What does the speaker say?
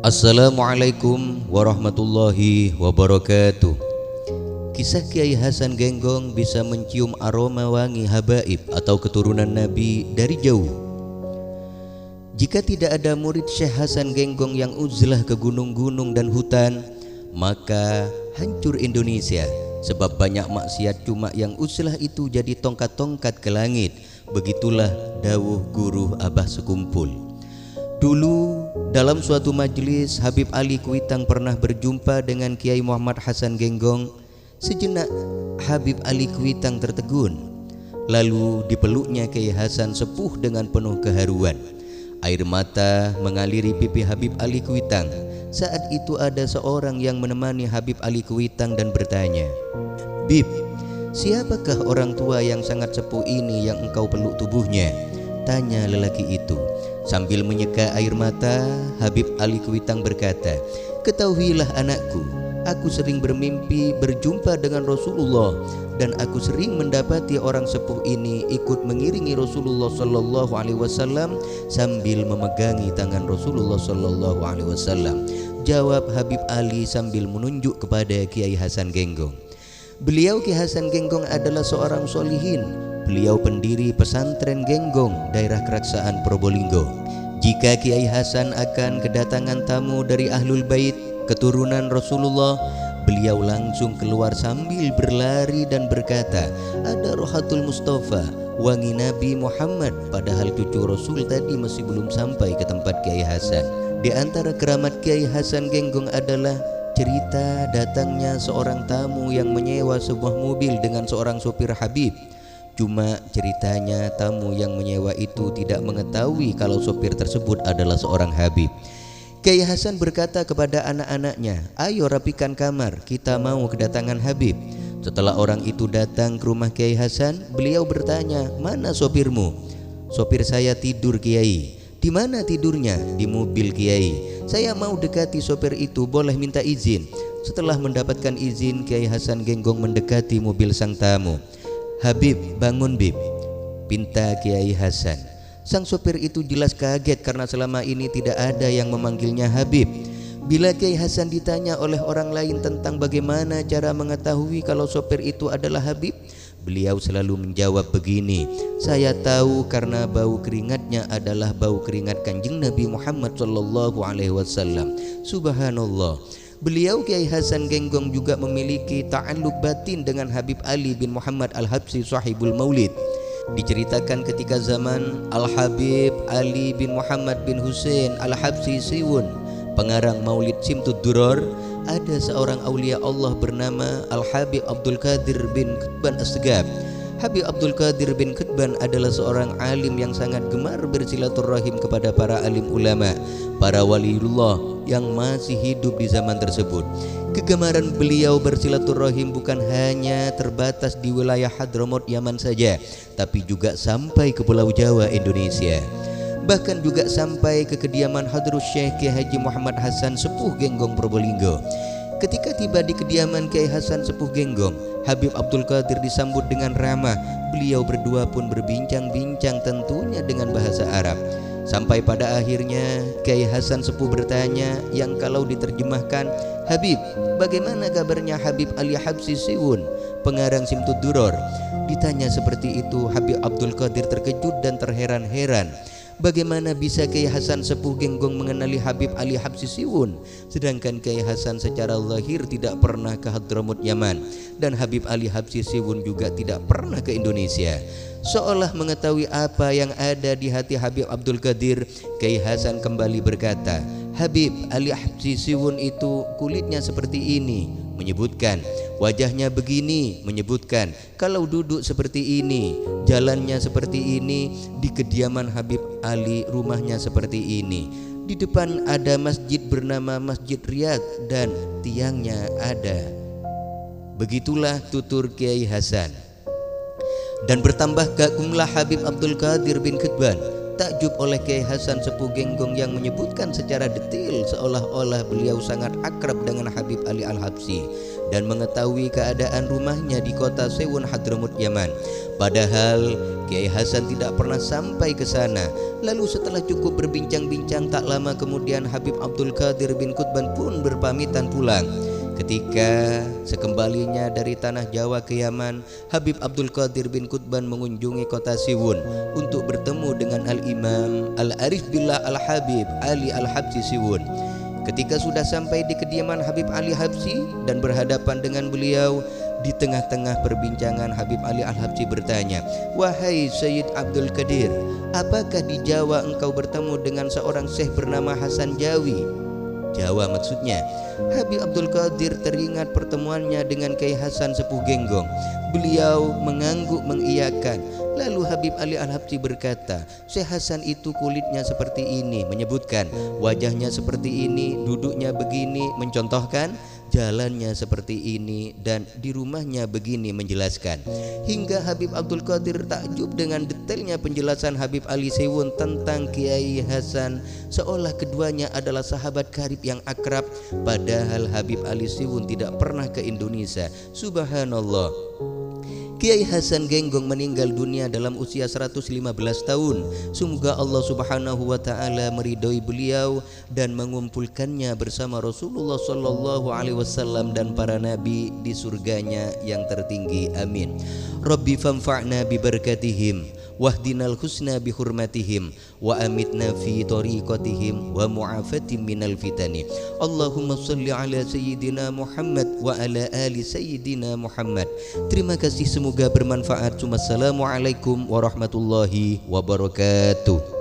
Assalamualaikum warahmatullahi wabarakatuh. Kisah Kiai Hasan Genggong bisa mencium aroma wangi habaib atau keturunan Nabi dari jauh. Jika tidak ada murid Syekh Hasan Genggong yang uzlah ke gunung-gunung dan hutan, maka hancur Indonesia. Sebab banyak maksiat, cuma yang uzlah itu jadi tongkat-tongkat ke langit. Begitulah dawuh guru Abah Sekumpul. Dulu dalam suatu majelis, Habib Ali Kuitang pernah berjumpa dengan Kiai Muhammad Hasan Genggong. Sejenak Habib Ali Kuitang tertegun, lalu dipeluknya Kiai Hasan sepuh dengan penuh keharuan. Air mata mengaliri pipi Habib Ali Kuitang. Saat itu ada seorang yang menemani Habib Ali Kuitang dan bertanya, "Bib, siapakah orang tua yang sangat sepuh ini yang engkau peluk tubuhnya?" tanya lelaki itu. Sambil menyeka air mata, Habib Ali Kuitang berkata, "Ketahuilah anakku, aku sering bermimpi berjumpa dengan Rasulullah, dan aku sering mendapati orang sepuh ini ikut mengiringi Rasulullah Sallallahu Alaihi Wasallam sambil memegangi tangan Rasulullah Sallallahu Alaihi Wasallam." Jawab Habib Ali sambil menunjuk kepada Kiai Hasan Genggong. Beliau Kiai Hasan Genggong adalah seorang solihin. Beliau pendiri pesantren Genggong, daerah Keraksaan Probolinggo. Jika Kiai Hasan akan kedatangan tamu dari Ahlul Bait, keturunan Rasulullah, beliau langsung keluar sambil berlari dan berkata, "Ada Rohatul Mustafa, wangi Nabi Muhammad." Padahal cucu Rasul tadi masih belum sampai ke tempat Kiai Hasan. Di antara keramat Kiai Hasan Genggong adalah cerita datangnya seorang tamu yang menyewa sebuah mobil dengan seorang sopir Habib. Cuma ceritanya tamu yang menyewa itu tidak mengetahui kalau sopir tersebut adalah seorang Habib. Kiai Hasan berkata kepada anak-anaknya, "Ayo rapikan kamar, kita mau kedatangan Habib." Setelah orang itu datang ke rumah Kiai Hasan, beliau bertanya, "Mana sopirmu?" "Sopir saya tidur, Kiai." "Di mana tidurnya?" "Di mobil, Kiai." "Saya mau dekati sopir itu, boleh minta izin?" Setelah mendapatkan izin, Kiai Hasan Genggong mendekati mobil sang tamu. "Habib, bangun Bib," pinta Kiai Hasan. Sang sopir itu jelas kaget karena selama ini tidak ada yang memanggilnya Habib. Bila Kiai Hasan ditanya oleh orang lain tentang bagaimana cara mengetahui kalau sopir itu adalah Habib, beliau selalu menjawab begini, "Saya tahu karena bau keringatnya adalah bau keringat Kanjeng Nabi Muhammad Sallallahu Alaihi Wasallam." Subhanallah. Beliau Kiai Hasan Genggong juga memiliki ta'alluq batin dengan Habib Ali bin Muhammad Al-Habsyi Sahibul Maulid. Diceritakan ketika zaman Al-Habib Ali bin Muhammad bin Hussein Al-Habsyi Siwun, pengarang Maulid Simtud Duror, ada seorang aulia Allah bernama Al-Habib Abdul Qadir bin Qutban As-Segaf. Habib Abdul Qadir bin Qutban adalah seorang alim yang sangat gemar bersilaturahim kepada para alim ulama, para waliullah yang masih hidup di zaman tersebut. Kegemaran beliau bersilaturahim bukan hanya terbatas di wilayah Hadramaut Yaman saja, tapi juga sampai ke Pulau Jawa Indonesia. Bahkan juga sampai ke kediaman Hadrus Syekh Kiai Haji Muhammad Hasan Sepuh Genggong Probolinggo. Ketika tiba di kediaman Kiai Hasan Sepuh Genggong, Habib Abdul Qadir disambut dengan ramah. Beliau berdua pun berbincang-bincang tentunya dengan bahasa Arab. Sampai pada akhirnya Kiai Hasan Sepuh bertanya yang kalau diterjemahkan, "Habib, bagaimana kabarnya Habib Ali Habsyi Siwun, pengarang Simtud Duror?" Ditanya seperti itu, Habib Abdul Qadir terkejut dan terheran-heran. Bagaimana bisa Kiai Hasan Sepuh Genggong mengenali Habib Ali Habsyi Siwun, sedangkan Kiai Hasan secara lahir tidak pernah ke Hadramaut Yaman, dan Habib Ali Habsyi Siwun juga tidak pernah ke Indonesia. Seolah mengetahui apa yang ada di hati Habib Abdul Qadir, Kiai Hasan kembali berkata, "Habib Ali Habsyi Siwun itu kulitnya seperti ini," menyebutkan. "Wajahnya begini," menyebutkan. "Kalau duduk seperti ini, jalannya seperti ini, di kediaman Habib Ali rumahnya seperti ini. Di depan ada masjid bernama Masjid Riyadh dan tiangnya ada." Begitulah tutur Kiai Hasan. Dan bertambah kagumlah Habib Abdul Qadir bin Qutban. takjub oleh Kiai Hasan Sepuh Genggong yang menyebutkan secara detail seolah-olah beliau sangat akrab dengan Habib Ali Al-Habsyi dan mengetahui keadaan rumahnya di kota Sewun Hadramut Yaman. Padahal Kiai Hasan tidak pernah sampai ke sana. Lalu setelah cukup berbincang-bincang, tak lama kemudian Habib Abdul Qadir bin Qutban pun berpamitan pulang. Ketika sekembalinya dari tanah Jawa ke Yaman, Habib Abdul Qadir bin Qutban mengunjungi kota Siwun untuk bertemu dengan Al-Imam Al-Arif Billah Al-Habib Ali Al-Habsyi Siwun. Ketika sudah sampai di kediaman Habib Ali Habsyi dan berhadapan dengan beliau, di tengah-tengah perbincangan Habib Ali Al-Habsyi bertanya, "Wahai Sayyid Abdul Qadir, apakah di Jawa engkau bertemu dengan seorang syekh bernama Hasan Jawi?" Jawa maksudnya. Habib Abdul Qadir teringat pertemuannya dengan Kiai Hasan Sepuh Genggong. Beliau mengangguk mengiyakan. Lalu Habib Ali Al-Habsyi berkata, "Syekh Hasan itu kulitnya seperti ini," menyebutkan wajahnya seperti ini, duduknya begini, mencontohkan jalannya seperti ini, dan di rumahnya begini, menjelaskan. Hingga Habib Abdul Qadir takjub dengan detailnya penjelasan Habib Ali Siwun tentang Kiai Hasan, seolah keduanya adalah sahabat karib yang akrab. Padahal Habib Ali Siwun tidak pernah ke Indonesia. Subhanallah. Kiai Hasan Genggong meninggal dunia dalam usia 115 tahun. Semoga Allah Subhanahu wa taala meridhoi beliau dan mengumpulkannya bersama Rasulullah sallallahu alaihi wasallam dan para nabi di surganya yang tertinggi. Amin. Rabbi famfa'na bi barakatihim wahdinal husna bi hurmatihim wa amitna fi tariqatihim wa mu'afatim minal fitani. Allahumma salli ala sayyidina Muhammad wa ala ali sayyidina Muhammad. Terima kasih, semoga bermanfaat. Wassalamualaikum warahmatullahi wabarakatuh.